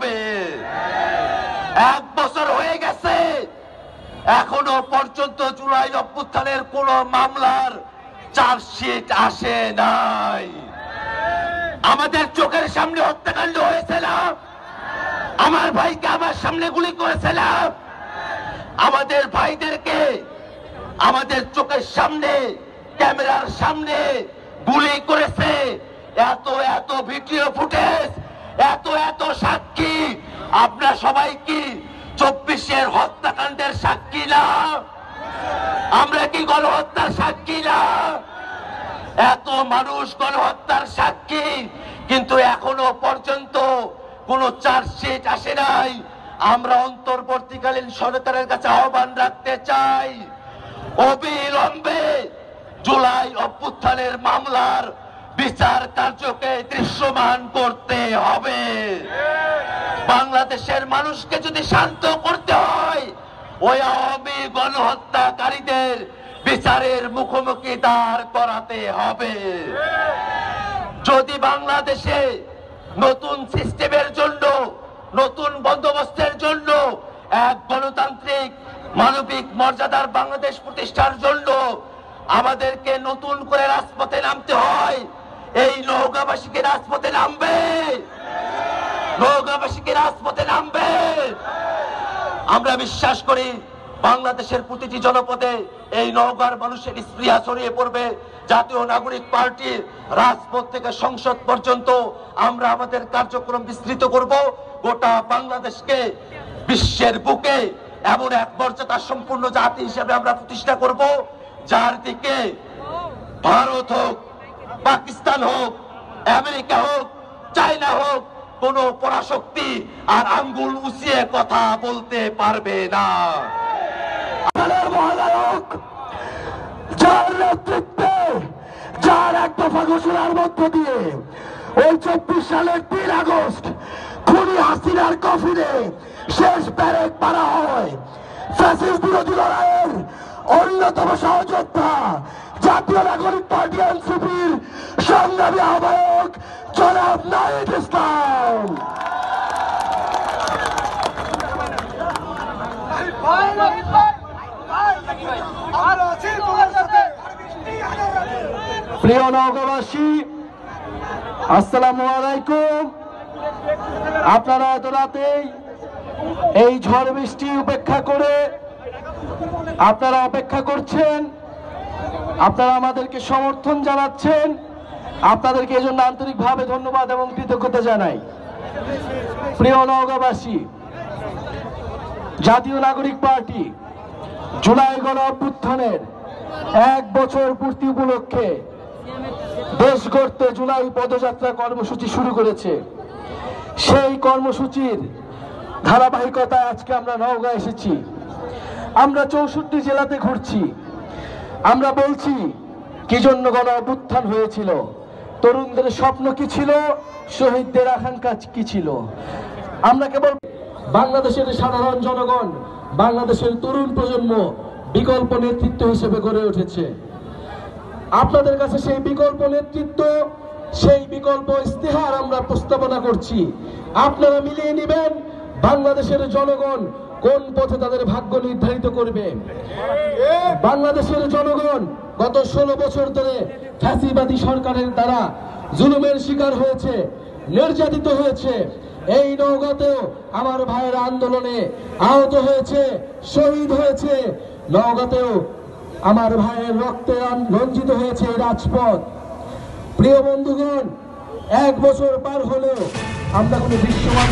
হবে। 1 বছর হয়ে গেছে, এখনো পর্যন্ত জুলাই অভ্যুত্থানের কোন মামলার চার্জশিট আসে নাই। আমাদের চোখের সামনে হত্যাকাণ্ড হয়েছিল, আমার ভাইকে আমার সামনে গুলি করেছিল, আমাদের ভাইদেরকে আমাদের চোখের সামনে ক্যামেরার সামনে গুলি করেছে। এত এত ভিডিও ফুটেজ, এত এত সাক্ষী, আপনারা সবাই কি 24-এর হত্যাকাণ্ডের সাক্ষী না? আমরা কি গণহত্যার সাক্ষী না? এত মানুষ গণহত্যার সাক্ষী, কিন্তু এখনো পর্যন্ত কোনো চার্জশিট আসে নাই। আমরা অন্তর্বর্তীকালীন সরকারের কাছে আহ্বান রাখতে চাই, অবিলম্বে জুলাই অভ্যুত্থানের মামলার বিচার কার্যকে দৃশ্যমান করতে হবে। বাংলাদেশের মানুষকে যদি শান্ত করতে হয়, ওই আওয়ামী গণহত্যাকারীদের বিচারের মুখোমুখি দাঁড় করাতে হবে। যদি বাংলাদেশে নতুন সিস্টেমের জন্য, নতুন বন্দোবস্তের জন্য, এক গণতান্ত্রিক মানবিক মর্যাদার বাংলাদেশ প্রতিষ্ঠার জন্য আমাদেরকে নতুন করে রাজপথে নামতে হয়, এই নওগাঁবাসীকে রাজপথে নামবে, নওগাঁবাসীকে রাজপথে নামবে। আমরা বিশ্বাস করি বাংলাদেশের প্রতিটি জনপদে এই নওগাঁর মানুষের স্পৃহা ছড়িয়ে পড়বে। জাতীয় নাগরিক পার্টি রাজপথ থেকে সংসদ পর্যন্ত আমরা আমাদের কার্যক্রম বিস্তৃত করব। গোটা বাংলাদেশকে বিশ্বের বুকে এমন এক মর্যাদা সম্পূর্ণ জাতি হিসেবে আমরা প্রতিষ্ঠা করব, যার দিকে ভারত হোক, পাকিস্তান হোক, আমেরিকা হোক, চায়না হোক, কোন পরাশক্তি আর আঙ্গুল উঁচিয়ে কথা বলতে পারবে না। আমাদের মহানায়ক, যার নেতৃত্বে, যার এক দফা ঘোষণার মধ্য দিয়ে ওই 24 সালের 3 আগস্ট খুনি হাসিনার কফিনে শেষ ব্যারেক পারা হয়, ফ্যাসিস্ট বিরোধী লড়াইয়ের অন্যতম সহযোদ্ধা জাতীয় নাগরিক পার্টি এনসিপির সংগ্রামী আহ্বায়ক জনাব নাহিদ ইসলাম। প্রিয় নওগাঁবাসী, আসসালামু আলাইকুম। আপনারা এত রাতেই এই ঝড় বৃষ্টি উপেক্ষা করে আপনারা অপেক্ষা করছেন, আপনারা আমাদেরকে সমর্থন জানাচ্ছেন, আপনাদেরকে এই জন্য আন্তরিকভাবে ধন্যবাদ এবং কৃতজ্ঞতা জানাই। প্রিয় নওগাঁবাসী, জাতীয় নাগরিক পার্টি জুলাই গণ অভ্যুত্থানের 1 বছর পূর্তি উপলক্ষে দেশ গড়তে জুলাই পদযাত্রা কর্মসূচি শুরু করেছে। সেই কর্মসূচির ধারাবাহিকতায় আজকে আমরা নওগাঁ এসেছি। আমরা 64 জেলাতে ঘুরছি। আমরা বলছি কি জন্য গণ অভ্যুত্থান হয়েছিল, তরুণদের স্বপ্ন কি ছিল, শহীদদের আকাঙ্ক্ষা কি ছিল। আমরা কেবল বাংলাদেশের সাধারণ জনগণ, বাংলাদেশের তরুণ প্রজন্ম বিকল্প নেতৃত্ব হিসেবে গড়ে উঠেছে। আপনাদের কাছে সেই বিকল্প নেতৃত্ব, সেই বিকল্প ইস্তেহার আমরা প্রস্তাবনা করছি। আপনারা মিলিয়ে নেবেন বাংলাদেশের জনগণ কোন পথে তাদের ভাগ্য নির্ধারিত করবে। বাংলাদেশের জনগণ গত 16 বছর ধরে ফ্যাসিবাদী সরকারের দ্বারা জুলুমের শিকার হয়েছে, নির্যাতিত হয়েছে। এই নওগাঁতেও আমার ভাইয়ের আন্দোলনে আহত হয়েছে, শহীদ হয়েছে। নওগাঁতেও আমার ভাইয়ের রক্তে রঞ্জিত হয়েছে রাজপথ। প্রিয় বন্ধুগণ, 1 বছর পার হলেও আমরা কোনো দৃশ্যমান